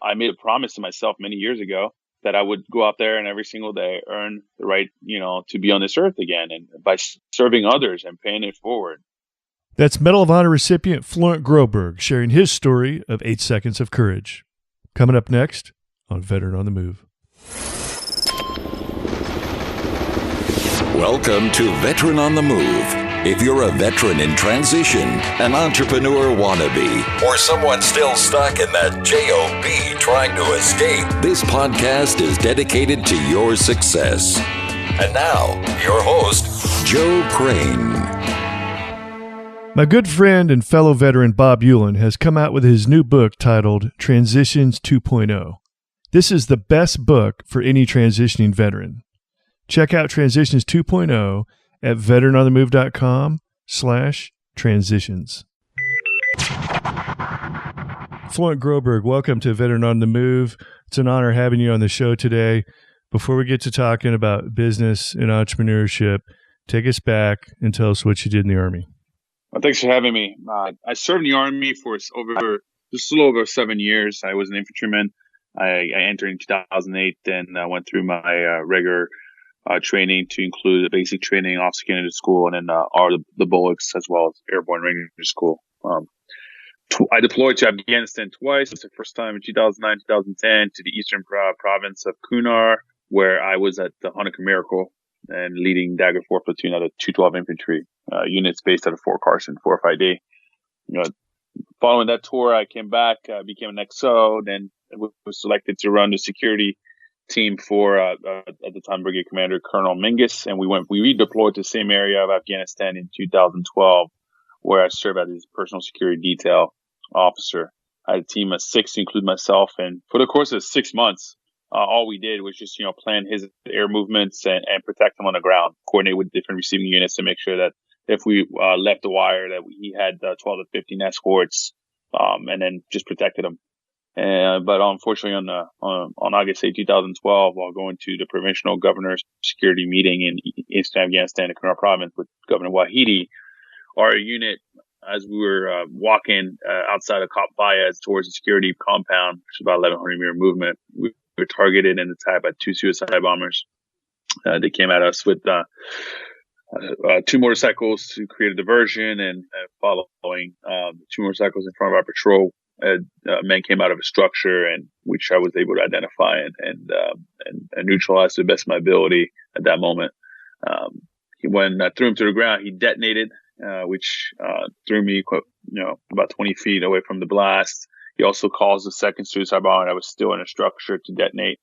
I made a promise to myself many years ago that I would go out there and every single day earn the right, to be on this earth again, and by serving others and paying it forward. That's Medal of Honor recipient Florent Groberg sharing his story of 8 Seconds of Courage. Coming up next on Veteran on the Move. Welcome to Veteran on the Move. If you're a veteran in transition, an entrepreneur wannabe, or someone still stuck in that JOB trying to escape, this podcast is dedicated to your success. And now, your host, Joe Crane. My good friend and fellow veteran Bob Euland has come out with his new book titled Transitions 2.0. This is the best book for any transitioning veteran. Check out Transitions 2.0 at veteranonthemove.com/transitions. Florent Groberg, welcome to Veteran on the Move. It's an honor having you on the show today. Before we get to talking about business and entrepreneurship, take us back and tell us what you did in the Army. Well, thanks for having me. I served in the Army for just a little over 7 years. I was an infantryman. I entered in 2008, and I went through my regular training to include the basic training, officer candidate school, and then the bullocks as well as airborne ranger school. I deployed to Afghanistan twice. The first time in 2009, 2010 to the eastern province of Kunar, where I was at the Hanukkah Miracle and leading Dagger 4 platoon out of 212 infantry units based out of Fort Carson, 405D. Following that tour, I came back, became an XO, then was selected to run the security team for at the time Brigade Commander Colonel Mingus, and we redeployed to the same area of Afghanistan in 2012, where I served as his personal security detail officer. I had a team of 6 to include myself, and for the course of 6 months, all we did was just plan his air movements and protect him on the ground, coordinate with different receiving units to make sure that if we left the wire, that he had 12 to 15 escorts, and then just protected him. But unfortunately, on August 8, 2012, while going to the provincial governor's security meeting in Eastern Afghanistan, the Kunar province, with Governor Wahidi, our unit, as we were walking outside of Kop Bayaz towards the security compound, which is about 1,100 meter movement, we were targeted and attacked by 2 suicide bombers. They came at us with 2 motorcycles to create a diversion, and following 2 motorcycles in front of our patrol, a man came out of a structure, and which I was able to identify and neutralize to the best of my ability at that moment. When I threw him to the ground, he detonated, which threw me about 20 feet away from the blast. He also caused the second suicide bomb that was still in a structure to detonate.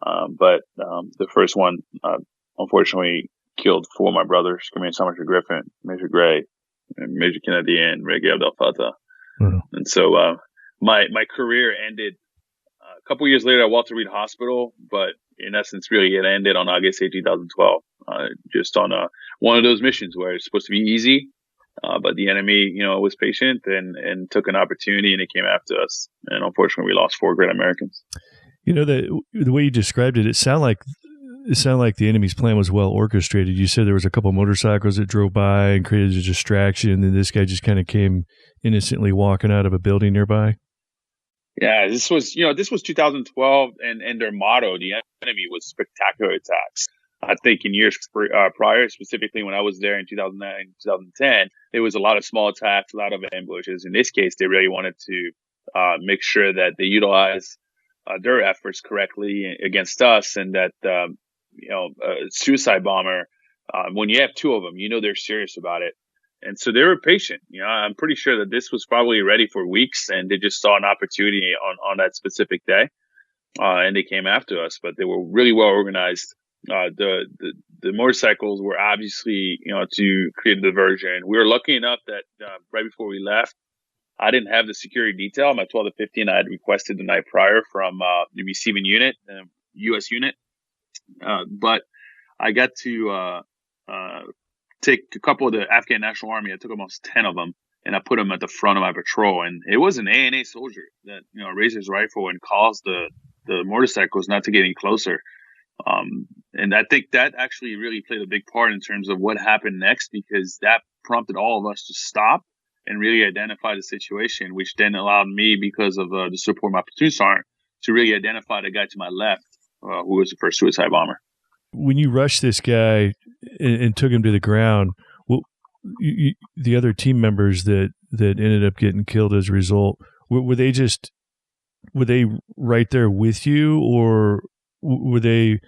But the first one, unfortunately, killed 4 of my brothers, Command Sergeant Griffin, Major Gray, and Major Kennedy, and Reggie Abdel Fattah. Mm-hmm. And so my career ended a couple years later at Walter Reed Hospital, but in essence, really, it ended on August 8, 2012, just on one of those missions where it's supposed to be easy, but the enemy, was patient and took an opportunity, and it came after us. And unfortunately, we lost 4 great Americans. The way you described it, it sounded like the enemy's plan was well orchestrated. You said there was a couple motorcycles that drove by and created a distraction, and then this guy just kind of came innocently walking out of a building nearby. Yeah, this was 2012, and their motto, the enemy, was spectacular attacks. I think in years prior, specifically when I was there in 2009, 2010, there was a lot of small attacks, a lot of ambushes. In this case, they really wanted to make sure that they utilize their efforts correctly against us, and that a suicide bomber, when you have 2 of them, they're serious about it. And so they were patient. I'm pretty sure that this was probably ready for weeks, and they just saw an opportunity on that specific day, and they came after us. But they were really well organized. The motorcycles were obviously, to create a diversion. We were lucky enough that right before we left, I didn't have the security detail. My 12 to 15 I had requested the night prior from the receiving unit, U.S. unit. But I got to take a couple of the Afghan National Army. I took almost 10 of them, and I put them at the front of my patrol. And it was an ANA soldier that raised his rifle and caused the motorcycles not to get any closer. And I think that actually really played a big part in terms of what happened next, because that prompted all of us to stop and really identify the situation, which then allowed me, because of the support of my platoon sergeant, to really identify the guy to my left, who was the first suicide bomber. When you rushed this guy and took him to the ground, well, the other team members that ended up getting killed as a result, were they right there with you, or were they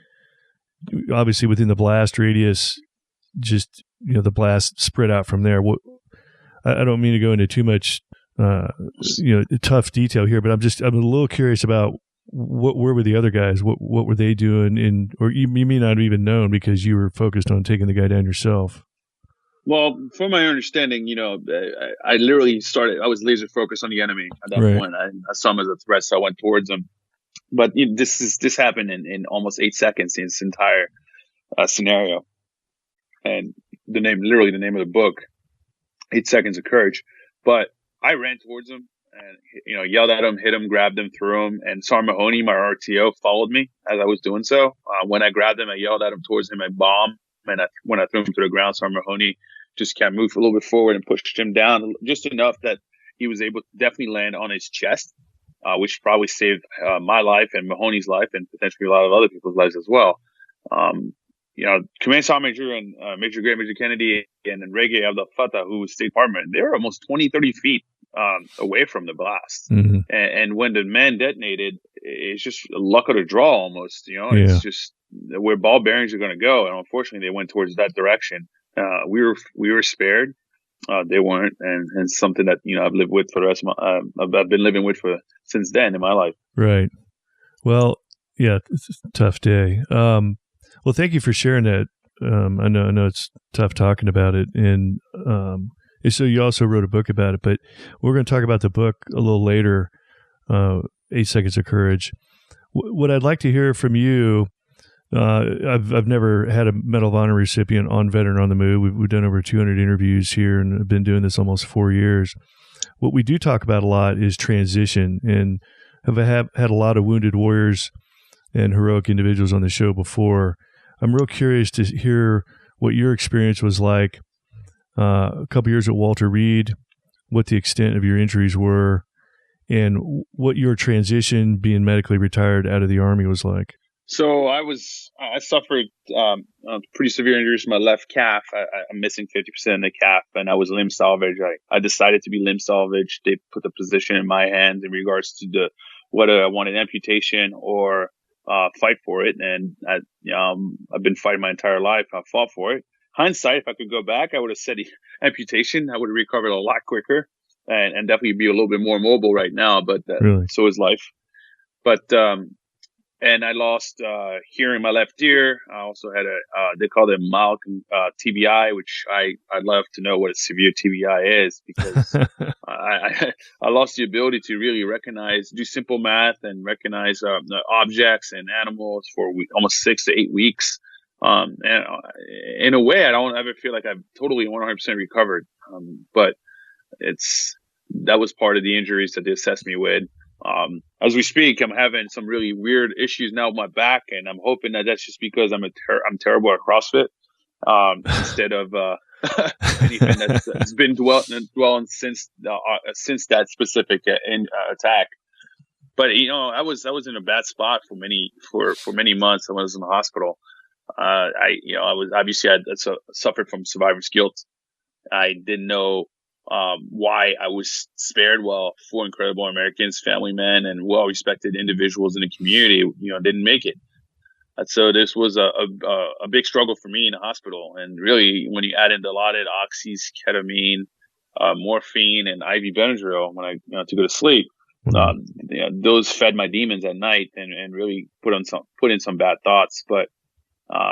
obviously within the blast radius? Just, the blast spread out from there. I don't mean to go into too much tough detail here, but I'm a little curious about where were the other guys? What were they doing? Or you may not have even known because you were focused on taking the guy down yourself. Well, from my understanding, I literally I was laser focused on the enemy at that point. I saw him as a threat, so I went towards him. But this happened in almost 8 seconds in this entire scenario. And the name of the book, 8 Seconds of Courage. But I ran towards him and, yelled at him, hit him, grabbed him, threw him. And Sergeant Mahoney, my RTO, followed me as I was doing so. When I grabbed him, I yelled at him towards him, I bombed. And when I threw him to the ground, Sergeant Mahoney just kind of moved a little bit forward and pushed him down just enough that he was able to definitely land on his chest, which probably saved my life and Mahoney's life and potentially a lot of other people's lives as well. Command Sergeant Major and Major Kennedy and Enrique Abdel Fattah, who was State Department, they were almost 20, 30 feet away from the blast. Mm-hmm. And when the man detonated, it's just luck of the draw almost, It's just where ball bearings are going to go. And unfortunately, they went towards that direction. We were spared. They weren't. And something that, I've lived with for the rest of I've been living with since then in my life. Right. Well, yeah, it's a tough day. Well, thank you for sharing that. I know it's tough talking about it, and so you also wrote a book about it. But we're going to talk about the book a little later. 8 Seconds of Courage. What I'd like to hear from you. I've never had a Medal of Honor recipient on Veteran on the Move. We've done over 200 interviews here, and I've been doing this almost 4 years. What we do talk about a lot is transition, and have had a lot of wounded warriors and heroic individuals on the show before. I'm real curious to hear what your experience was like a couple years at Walter Reed, what the extent of your injuries were, and what your transition being medically retired out of the Army was like. So I suffered pretty severe injuries to my left calf. I'm missing 50% of the calf, and I was limb salvage. I decided to be limb salvage. They put the position in my hands in regards to whether I wanted amputation or fight for it. And I've been fighting my entire life. I fought for it. Hindsight, if I could go back, I would have said amputation. I would have recovered a lot quicker and definitely be a little bit more mobile right now. But really? So is life. But and I lost hearing in my left ear. I also had they call it mild TBI, which I'd love to know what a severe TBI is, because I lost the ability to really do simple math and recognize objects and animals for almost 6 to 8 weeks. And in a way, I don't ever feel like I've totally 100% recovered. But that was part of the injuries that they assessed me with. As we speak, I'm having some really weird issues now with my back, and I'm hoping that that's just because I'm terrible at CrossFit, instead of anything that's been dwelling since that specific attack. But I was in a bad spot for many months. I was in the hospital. I suffered from survivor's guilt. I didn't know why I was spared while 4 incredible Americans, family men, and well-respected individuals in the community, didn't make it. And so this was a big struggle for me in the hospital. And really, when you add in Dilaudid, oxys, ketamine, morphine, and IV Benadryl when I to go to sleep, those fed my demons at night and really put in some bad thoughts. But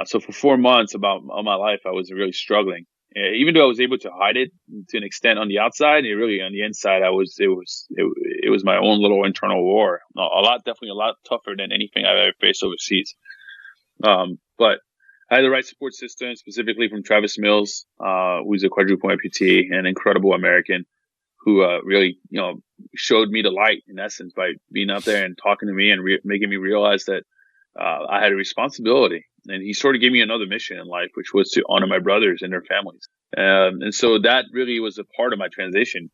so for 4 months of my life, I was really struggling. Even though I was able to hide it to an extent on the outside, really on the inside, it was my own little internal war. Definitely a lot tougher than anything I've ever faced overseas. But I had the right support system, specifically from Travis Mills, who's a quadruple amputee, an incredible American who really, showed me the light in essence by being out there and talking to me and making me realize that I had a responsibility. And he sort of gave me another mission in life, which was to honor my brothers and their families. And so that really was a part of my transition,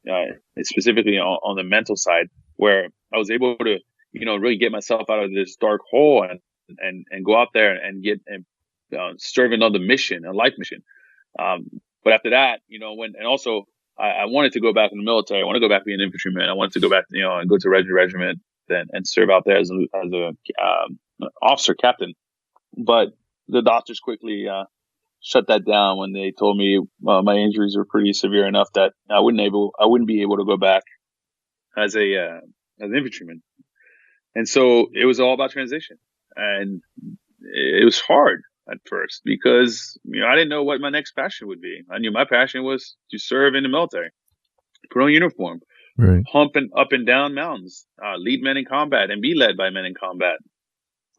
specifically on the mental side, where I was able to, really get myself out of this dark hole and go out there and get and serve another mission, a life mission. But after that, and also I wanted to go back in the military. I want to go back being an infantryman. I wanted to go back, and go to regiment and serve out there as a officer captain. But the doctors quickly shut that down when they told me my injuries were pretty severe enough that I wouldn't be able to go back as an infantryman. And so it was all about transition, and it was hard at first because I didn't know what my next passion would be. I knew my passion was to serve in the military, put on a uniform, right, humping up and down mountains, lead men in combat, and be led by men in combat.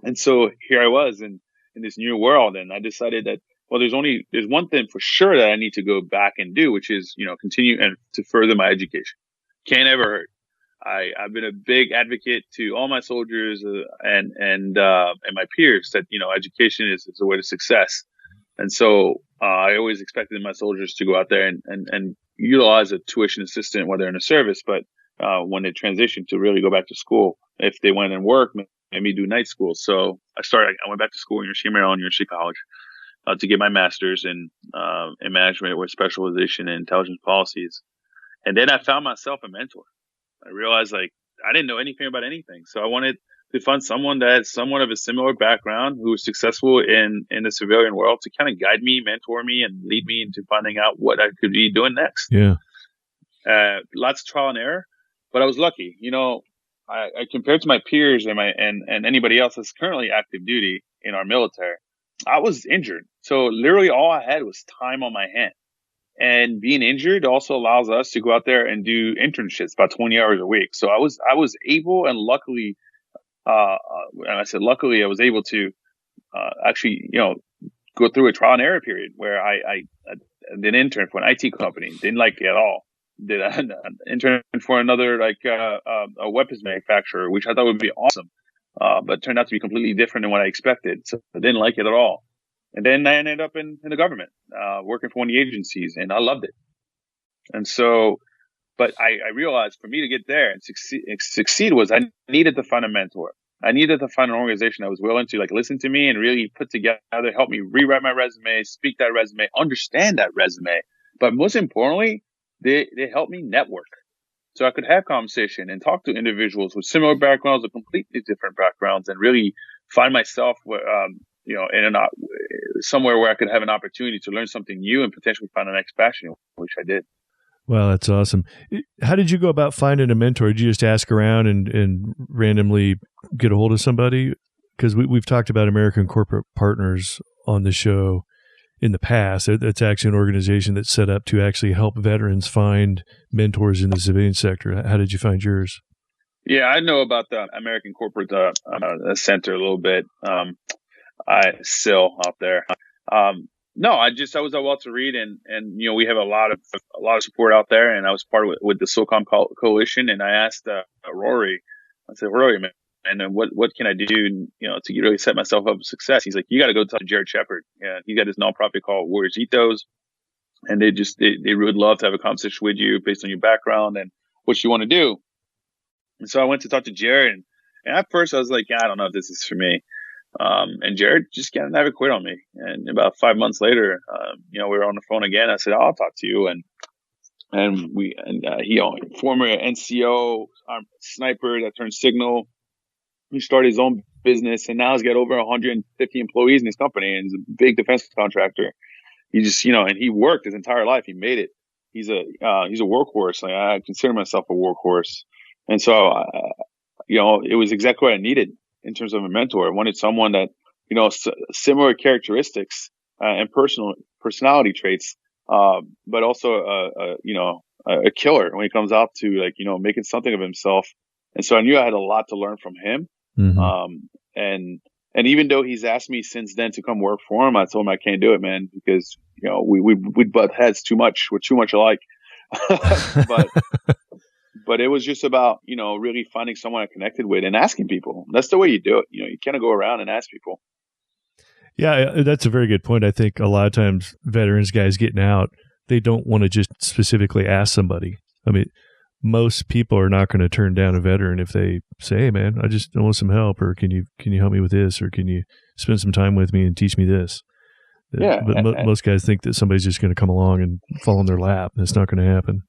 And so here I was in this new world, and I decided that there's one thing for sure that I need to go back and do, which is continue and to further my education. Can't ever hurt. I've been a big advocate to all my soldiers and my peers that education is a way to success, and so I always expected my soldiers to go out there and utilize a tuition assistant while they're in the service, but when they transition to really go back to school, if they went and work, maybe do night school. So I went back to school at University of Maryland, University College, to get my master's in management with specialization in intelligence policies, and then I found myself a mentor. I realized I didn't know anything about anything. So I wanted to find someone that had somewhat of a similar background who was successful in the civilian world to kind of guide me, mentor me, and lead me into finding out what I could be doing next. Yeah. Lots of trial and error, but I was lucky. I compared to my peers and anybody else that's currently active duty in our military, I was injured. So literally all I had was time on my hand. And being injured also allows us to go out there and do internships about 20 hours a week. So I was able, and luckily, and I said luckily, I was able to actually, go through a trial and error period where I did an intern for an IT company, didn't like it at all. Did an intern for another a weapons manufacturer, which I thought would be awesome, but turned out to be completely different than what I expected. So I didn't like it at all. And then I ended up in the government, working for one of the agencies, and I loved it. And so, but I realized for me to get there and succeed was I needed to find a mentor. I needed to find an organization that was willing to listen to me and really put together, help me rewrite my resume, speak that resume, understand that resume. But most importantly, they helped me network. So I could have conversation and talk to individuals with similar backgrounds or completely different backgrounds and really find myself in somewhere where I could have an opportunity to learn something new and potentially find the next passion, which I did. Wow, that's awesome. How did you go about finding a mentor? Did you just ask around and randomly get a hold of somebody? Because we've talked about American Corporate Partners on the show in the past. It's actually an organization that's set up to actually help veterans find mentors in the civilian sector. How did you find yours? Yeah, I know about the American Corporate Center a little bit. Still out there. No, I was at Walter Reed and we have a lot of support out there, and I was part of it with the SOCOM coalition, and I asked Rory, I said, Rory, man, and what can I do, to really set myself up for success? He's like, you got to go talk to Jared Shepard. Yeah, he got this nonprofit called Warriors Ethos, and they would love to have a conversation with you based on your background and what you want to do. And so I went to talk to Jared, and at first I was like, I don't know if this is for me. And Jared just never quit on me. And about 5 months later, we were on the phone again. I said, I'll talk to you. And he, former NCO sniper that turned signal, he started his own business, and now he's got over 150 employees in his company, and he's a big defense contractor. He just, and he worked his entire life. He made it. He's a workhorse. I consider myself a workhorse. And so, it was exactly what I needed in terms of a mentor. I wanted someone that, similar characteristics and personality traits, but also a killer when it comes out to making something of himself. And so I knew I had a lot to learn from him. Mm-hmm. And even though he's asked me since then to come work for him, I told him I can't do it, man, because we butt heads too much. We're too much alike. But it was just about, really finding someone I connected with and asking people. That's the way you do it. You kind of go around and ask people. Yeah, that's a very good point. I think a lot of times veterans guys getting out, they don't want to just specifically ask somebody. I mean, most people are not going to turn down a veteran if they say, "Hey, man, I just want some help," or "Can you help me with this?" or "Can you spend some time with me and teach me this?" Yeah, But most guys think that somebody's just going to come along and fall in their lap, and it's not going to happen.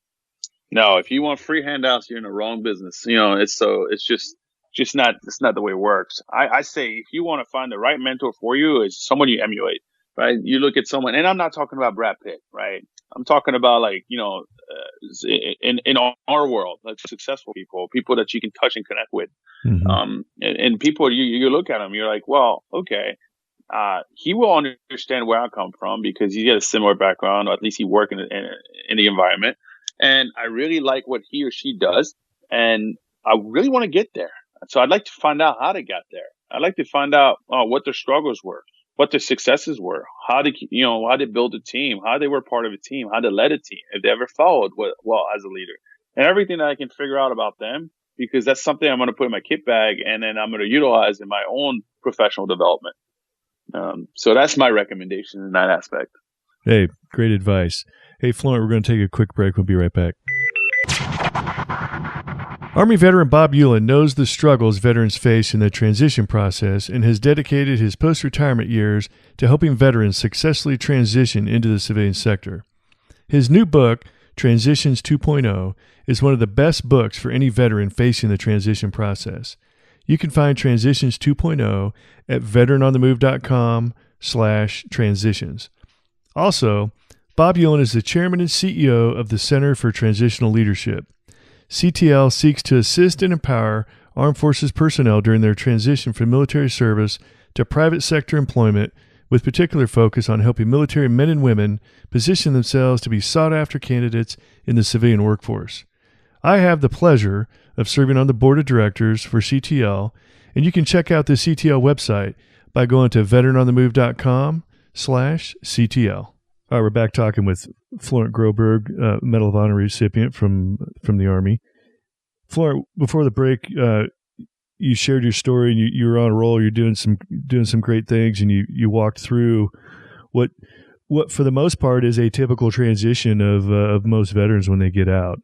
No, if you want free handouts, you're in the wrong business. It's just not the way it works. I say if you want to find the right mentor for you, is someone you emulate, right? You look at someone, and I'm not talking about Brad Pitt, right? I'm talking about in our world, like successful people that you can touch and connect with. Mm-hmm. And people, you look at them, you're like, well, okay. He will understand where I come from because he's got a similar background, or at least he worked in the environment. And I really like what he or she does. And I really want to get there. So I'd like to find out how they got there. I'd like to find out what their struggles were, what their successes were, how they build a team, how they were part of a team, how they led a team, if they ever followed well as a leader, and everything that I can figure out about them, because that's something I'm going to put in my kit bag and then I'm going to utilize in my own professional development. So that's my recommendation in that aspect. Hey, great advice. Hey, Florent, we're going to take a quick break. We'll be right back. Army veteran Bob Euland knows the struggles veterans face in the transition process and has dedicated his post-retirement years to helping veterans successfully transition into the civilian sector. His new book, Transitions 2.0, is one of the best books for any veteran facing the transition process. You can find Transitions 2.0 at veteranonthemove.com/transitions. Also, Bob Euland is the chairman and CEO of the Center for Transitional Leadership. CTL seeks to assist and empower armed forces personnel during their transition from military service to private sector employment, with particular focus on helping military men and women position themselves to be sought-after candidates in the civilian workforce. I have the pleasure of serving on the board of directors for CTL, and you can check out the CTL website by going to veteranonthemove.com/CTL. All right, we're back talking with Florent Groberg, Medal of Honor recipient from the Army. Florent, before the break, you shared your story, and you were on a roll. You're doing some great things, and you walked through what for the most part is a typical transition of most veterans when they get out.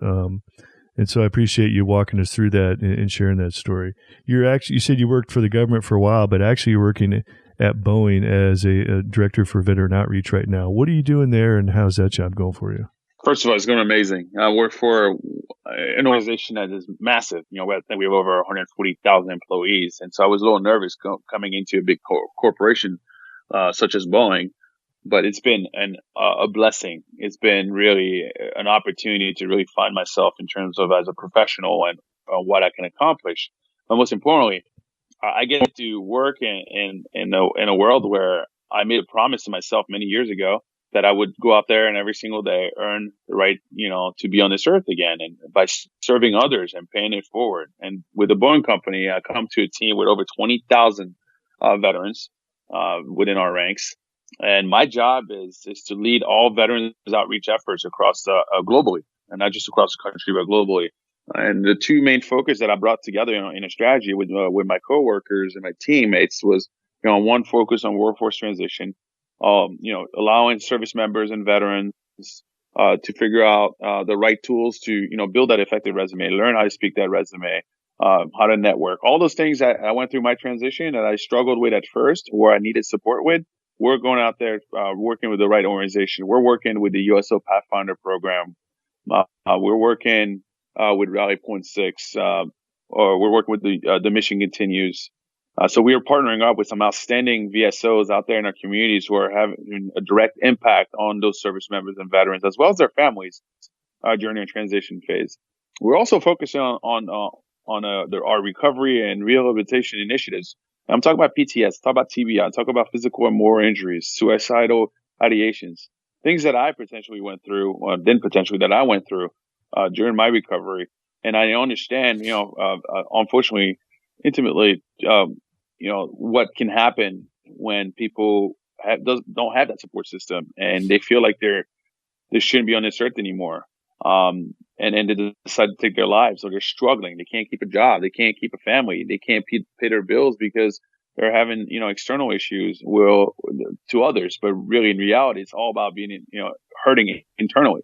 And so I appreciate you walking us through that and sharing that story. You said you worked for the government for a while, but actually you're working at Boeing as a director for veteran outreach right now. What are you doing there, and how's that job going for you? First of all, it's going amazing. I work for an organization that is massive. I think we have over 140,000 employees. And so I was a little nervous coming into a big corporation such as Boeing. But it's been a blessing. It's been really an opportunity to really find myself in terms of as a professional and what I can accomplish. But most importantly, I get to work in a world where I made a promise to myself many years ago that I would go out there and every single day earn the right, to be on this earth again, and by serving others and paying it forward. And with the Boeing company, I come to a team with over 20,000 veterans within our ranks. And my job is to lead all veterans outreach efforts across globally, and not just across the country, but globally. And the two main focus that I brought together in a strategy with my coworkers and my teammates was, one focus on workforce transition, allowing service members and veterans to figure out the right tools to, build that effective resume, learn how to speak that resume, how to network, all those things that I went through my transition that I struggled with at first, where I needed support with. We're going out there, working with the right organization. We're working with the USO Pathfinder program. We're working with Rally Point 6, or we're working with the Mission Continues. So we are partnering up with some outstanding VSOs out there in our communities who are having a direct impact on those service members and veterans, as well as their families during their transition phase. We're also focusing on our recovery and rehabilitation initiatives. I'm talking about PTS, talk about TBI, talk about physical and moral injuries, suicidal ideations, things that I potentially went through, or that I went through during my recovery. And I understand, unfortunately, intimately, what can happen when people don't have that support system, and they feel like they shouldn't be on this earth anymore. And they decide to take their lives, or they're struggling. They can't keep a job. They can't keep a family. They can't pay their bills because they're having, external issues to others. But really, in reality, it's all about being, hurting internally.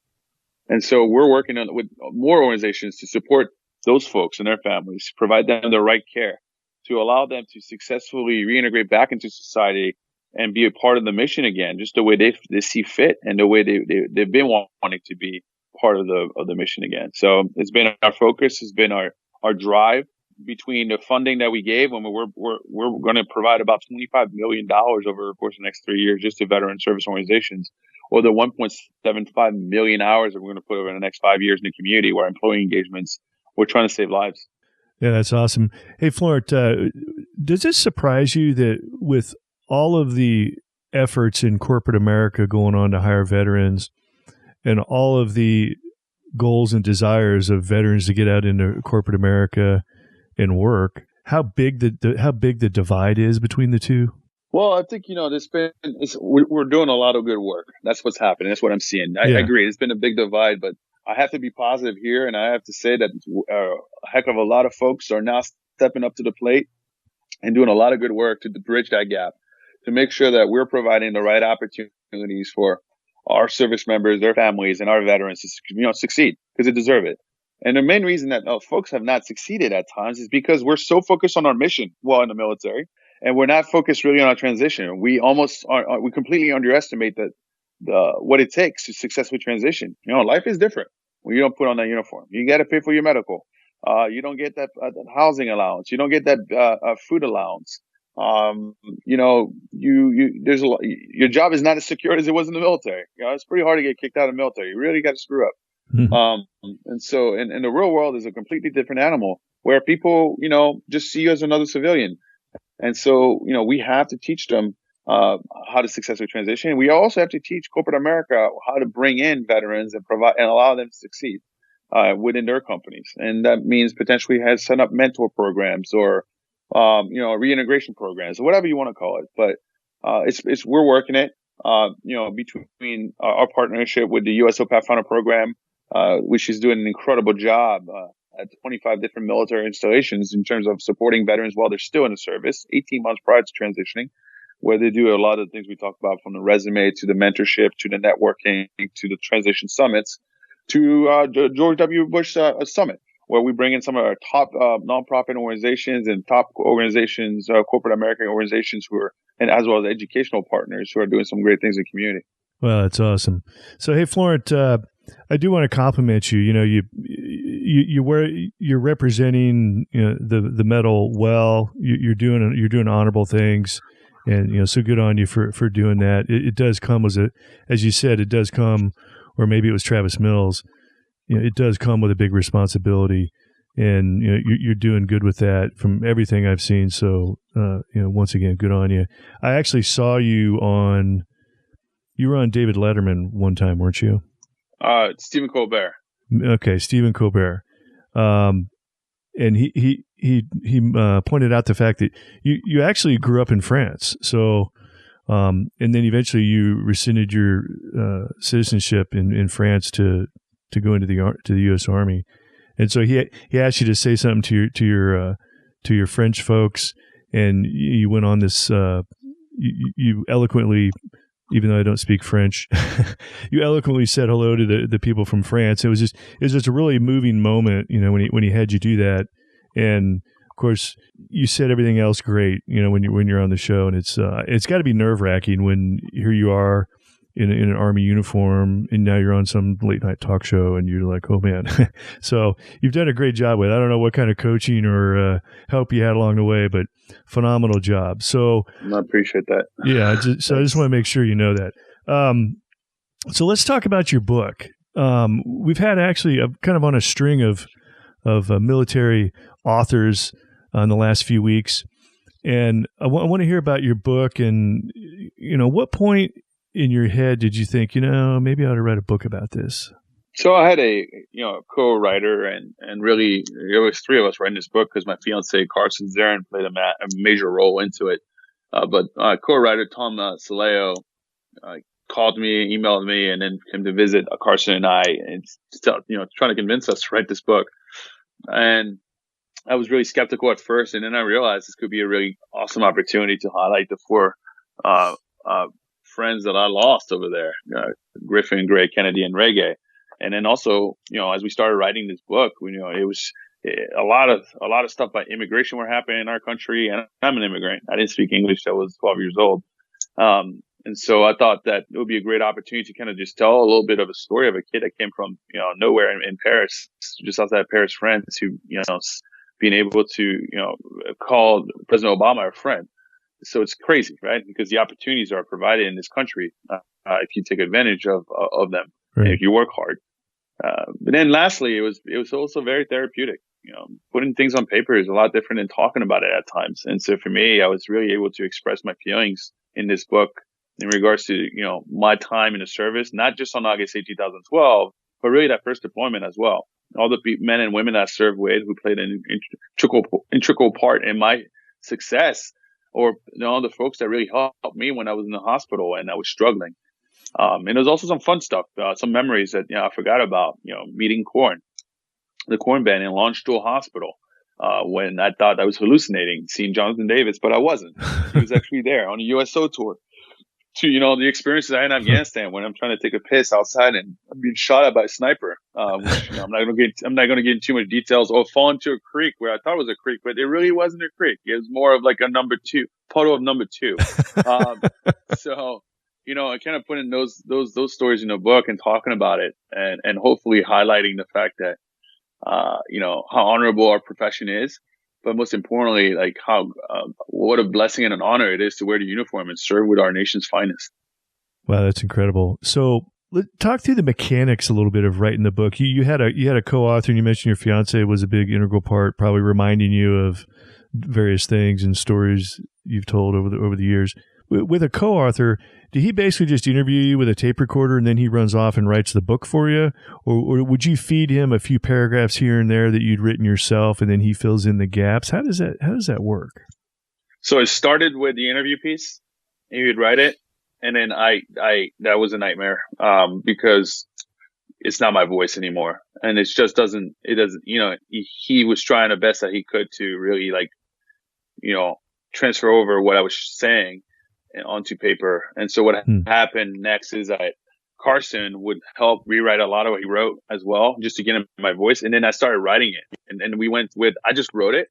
And so we're working on with more organizations to support those folks and their families, provide them the right care, to allow them to successfully reintegrate back into society and be a part of the mission again, just the way they see fit and the way they've been wanting to be part of the mission again. So it's been our focus, has been our drive between the funding that we gave, and we're going to provide about $25 million over the course of the next 3 years just to veteran service organizations, or the 1.75 million hours that we're going to put over the next 5 years in the community where employee engagements, we're trying to save lives. Yeah, that's awesome. Hey, Florent, does this surprise you that with all of the efforts in corporate America going on to hire veterans and all of the goals and desires of veterans to get out into corporate America and work, how big the divide is between the two? Well, I think, we're doing a lot of good work. That's what's happening. That's what I'm seeing. I agree. It's been a big divide, but I have to be positive here. And I have to say that a heck of a lot of folks are now stepping up to the plate and doing a lot of good work to bridge that gap, to make sure that we're providing the right opportunities for our service members, their families, and our veterans to succeed, because they deserve it. And the main reason that folks have not succeeded at times is because we're so focused on our mission while in the military, and we're not focused really on our transition. We we completely underestimate what it takes to successfully transition. Life is different when you don't put on that uniform. You got to pay for your medical. You don't get that housing allowance. You don't get that food allowance. There's your job is not as secure as it was in the military. It's pretty hard to get kicked out of the military. You really got to screw up. And so in the real world is a completely different animal where people, just see you as another civilian. And so, we have to teach them how to successfully transition. We also have to teach corporate America how to bring in veterans and provide and allow them to succeed within their companies. And that means potentially set up mentor programs or reintegration programs or whatever you want to call it. But we're working it. Between our partnership with the USO Pathfinder program, which is doing an incredible job at 25 different military installations in terms of supporting veterans while they're still in the service, 18 months prior to transitioning, where they do a lot of the things we talked about, from the resume to the mentorship to the networking to the transition summits to the George W. Bush summit, where we bring in some of our top nonprofit organizations and top organizations, corporate American organizations and as well as educational partners who are doing some great things in the community. Well, that's awesome. So, hey, Florent, I do want to compliment you. You're representing the medal well. You're doing honorable things, and so good on you for doing that. It does come as you said, it does come, or maybe it was Travis Mills. It does come with a big responsibility, and you're doing good with that from everything I've seen. So once again, good on you. I actually saw you were on David Letterman one time, weren't you? Stephen Colbert. Okay, Stephen Colbert. And he pointed out the fact that you actually grew up in France. So, and then eventually you rescinded your citizenship in France to go into the U.S. Army. And so he asked you to say something to your French folks, and you went on this. You eloquently, even though I don't speak French, you eloquently said hello to the people from France. It was just a really moving moment, when he had you do that. And of course, you said everything else great, when you're on the show, and it's got to be nerve-wracking when here you are in an Army uniform, and now you're on some late night talk show, and you're like, oh man. So you've done a great job with it. I don't know what kind of coaching or help you had along the way, but phenomenal job. So I appreciate that. Yeah. I just want to make sure you know that. So let's talk about your book. We've had actually kind of on a string of military authors in the last few weeks, and I want to hear about your book. And what point in your head did you think, maybe I ought to write a book about this? So I had a co-writer, and really there was three of us writing this book because my fiance Carson Zarin played a major role into it. But co-writer Tom Saleo called me, emailed me, and then came to visit Carson and I, and trying to convince us to write this book. And I was really skeptical at first, and then I realized this could be a really awesome opportunity to highlight the four friends that I lost over there: Griffin, Gray, Kennedy, and Reggae. And then also, as we started writing this book, it was a lot of stuff about immigration were happening in our country. And I'm an immigrant. I didn't speak English. I was 12 years old. And so I thought that it would be a great opportunity to kind of just tell a little bit of a story of a kid that came from, nowhere in Paris, just outside Paris, France, who, being able to, call President Obama a friend. So it's crazy, right? Because the opportunities are provided in this country, if you take advantage of them, right, and if you work hard. But then lastly, it was also very therapeutic. Putting things on paper is a lot different than talking about it at times. And so for me, I was really able to express my feelings in this book in regards to, my time in the service, not just on August 8, 2012, but really that first deployment as well. All the men and women that I served with who played an integral part in my success, or all the folks that really helped me when I was in the hospital and I was struggling. And there's also some fun stuff, some memories that, I forgot about, meeting the Corn band in Launchstool Hospital, when I thought I was hallucinating, seeing Jonathan Davis, but I wasn't. He was actually there on a USO tour. To, the experiences I had in Afghanistan when I'm trying to take a piss outside and I'm being shot at by a sniper, which, I'm not going to get into too much details, or fall into a creek where I thought it was a creek, but it really wasn't a creek. It was more of like a puddle of number two. So, I kind of put in those stories in the book and talking about it and hopefully highlighting the fact that, how honorable our profession is. But most importantly, like what a blessing and an honor it is to wear the uniform and serve with our nation's finest. Wow, that's incredible. So, talk through the mechanics a little bit of writing the book. You had a co-author, and you mentioned your fiance was a big integral part, probably reminding you of various things and stories you've told over the years. With a co-author, did he basically just interview you with a tape recorder and then he runs off and writes the book for you? Or would you feed him a few paragraphs here and there that you'd written yourself and then he fills in the gaps? How does that work? So it started with the interview piece. He would write it. And then that was a nightmare, because it's not my voice anymore. And it doesn't, he was trying the best that he could to really transfer over what I was saying onto paper. And so what happened next is that Carson would help rewrite a lot of what he wrote as well, just to get him my voice. And then I started writing it. And we went with, I just wrote it.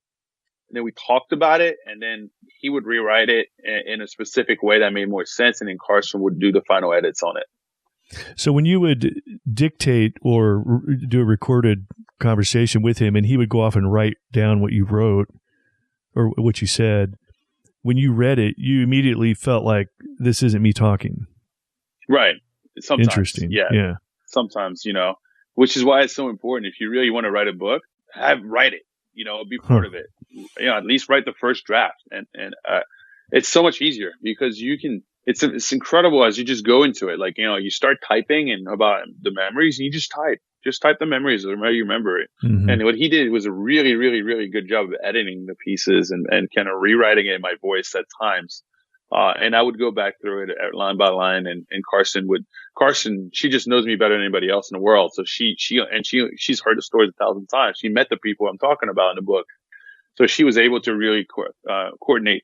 And then we talked about it. And then he would rewrite it in a specific way that made more sense. And then Carson would do the final edits on it. So when you would dictate or do a recorded conversation with him and he would go off and write down what you wrote or what you said, when you read it, you immediately felt like this isn't me talking. Right. Sometimes. Interesting. Yeah. Sometimes, which is why it's so important. If you really want to write a book, write it, be part of it. At least write the first draft. And it's so much easier because you can, it's incredible as you just go into it. Like, you start typing and about the memories and you just type the memories the way you remember it. Mm-hmm. And what he did was a really, really, really good job of editing the pieces and kind of rewriting it in my voice at times. And I would go back through it line by line and Carson, she just knows me better than anybody else in the world. So she's heard the stories 1,000 times. She met the people I'm talking about in the book. So she was able to really coordinate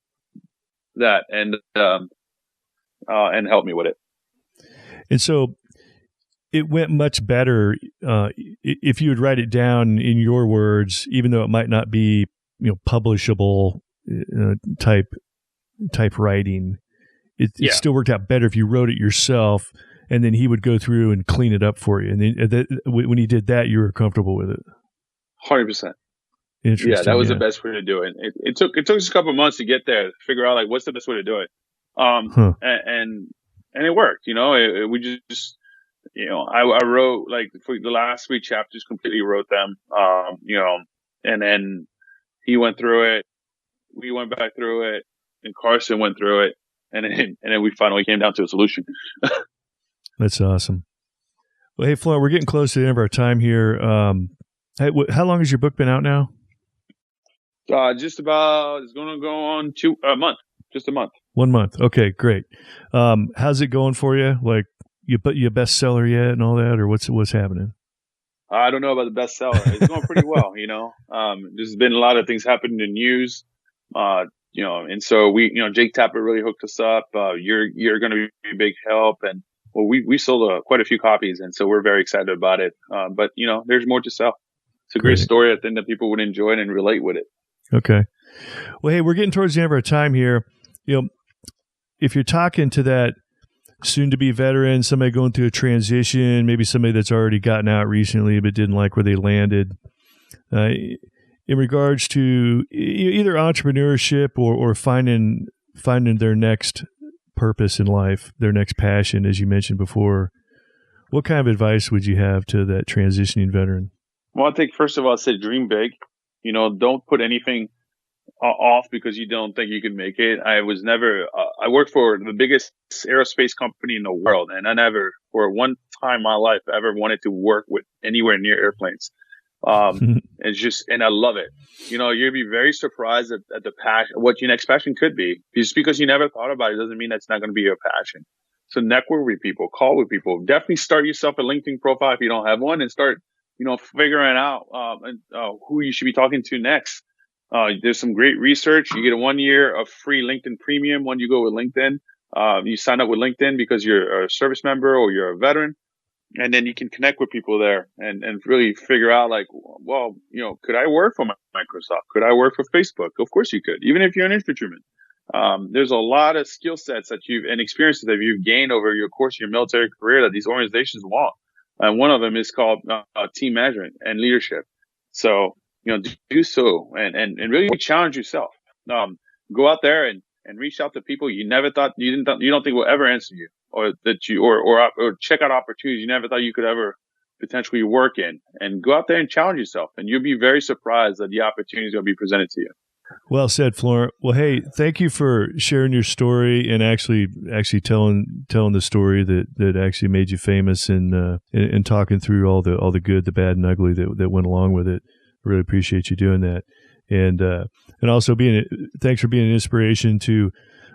that and help me with it. And so it went much better if you would write it down in your words, even though it might not be publishable type writing. It still worked out better if you wrote it yourself, and then he would go through and clean it up for you. And then when he did that, you were comfortable with it. 100%. Interesting. Yeah, that was the best way to do it. It took us a couple of months to get there, to figure out what's the best way to do it. And it worked. We just. I wrote for the last 3 chapters, completely wrote them, and then he went through it. We went back through it and Carson went through it. And then we finally came down to a solution. That's awesome. Well, hey, Florent, we're getting close to the end of our time here. How long has your book been out now? Just about, it's going to go on a month, just a month. 1 month. Okay, great. How's it going for you? Like, you bestseller yet and all that, or what's happening? I don't know about the bestseller. It's going pretty well, There's been a lot of things happening in the news, and so we, Jake Tapper really hooked us up. You're going to be a big help, and well, we sold quite a few copies, and so we're very excited about it. But there's more to sell. It's a great story. I think that people would enjoy it and relate with it. Okay. Well, hey, we're getting towards the end of our time here. If you're talking to that soon-to-be veteran, somebody going through a transition, maybe somebody that's already gotten out recently but didn't like where they landed, in regards to either entrepreneurship or finding their next purpose in life, their next passion, as you mentioned before, what kind of advice would you have to that transitioning veteran? Well, I think first of all, I said dream big. Don't put anything off because you don't think you can make it. I worked for the biggest aerospace company in the world, and I never, for one time in my life, ever wanted to work with anywhere near airplanes. And I love it. You'll be very surprised at the passion, what your next passion could be. Just because you never thought about it doesn't mean that's not going to be your passion. So network with people, call with people, definitely start yourself a LinkedIn profile if you don't have one, and start, figuring out, who you should be talking to next. There's some great research. You get a 1 year of free LinkedIn premium when you go with LinkedIn. You sign up with LinkedIn because you're a service member or you're a veteran. And then you can connect with people there and really figure out could I work for Microsoft? Could I work for Facebook? Of course you could, even if you're an infantryman. There's a lot of skill sets and experiences that you've gained over your course of your military career that these organizations want. And one of them is called team management and leadership. So, do so and really challenge yourself. Go out there and reach out to people you never thought you don't think will ever answer you. Or that you or check out opportunities you never thought you could ever potentially work in, and go out there and challenge yourself, and you'll be very surprised that the opportunities will be presented to you. Well said, Florent. Well, hey, thank you for sharing your story and actually telling the story that actually made you famous, and talking through all the good, the bad, and ugly that went along with it. I really appreciate you doing that, and also thanks for being an inspiration to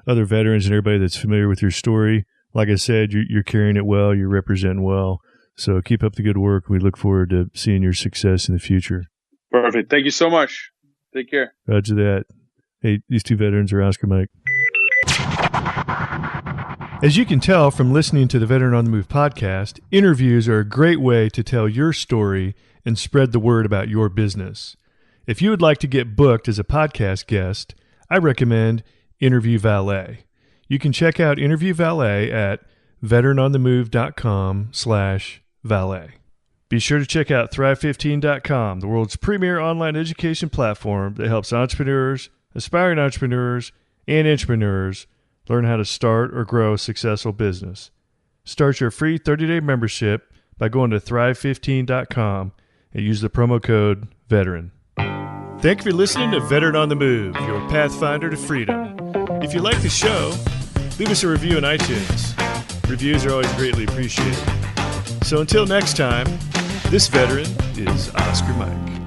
other veterans and everybody that's familiar with your story. Like I said, you're carrying it well. You're representing well. So keep up the good work. We look forward to seeing your success in the future. Perfect. Thank you so much. Take care. Roger that. Hey, these two veterans are Oscar Mike. As you can tell from listening to the Veteran on the Move podcast, interviews are a great way to tell your story and spread the word about your business. If you would like to get booked as a podcast guest, I recommend Interview Valet. You can check out Interview Valet at veteranonthemove.com/valet. Be sure to check out Thrive15.com, the world's premier online education platform that helps entrepreneurs, aspiring entrepreneurs, and intrapreneurs learn how to start or grow a successful business. Start your free 30-day membership by going to Thrive15.com and use the promo code VETERAN. Thank you for listening to Veteran on the Move, your pathfinder to freedom. If you like the show, leave us a review on iTunes. Reviews are always greatly appreciated. So until next time, this veteran is Oscar Mike.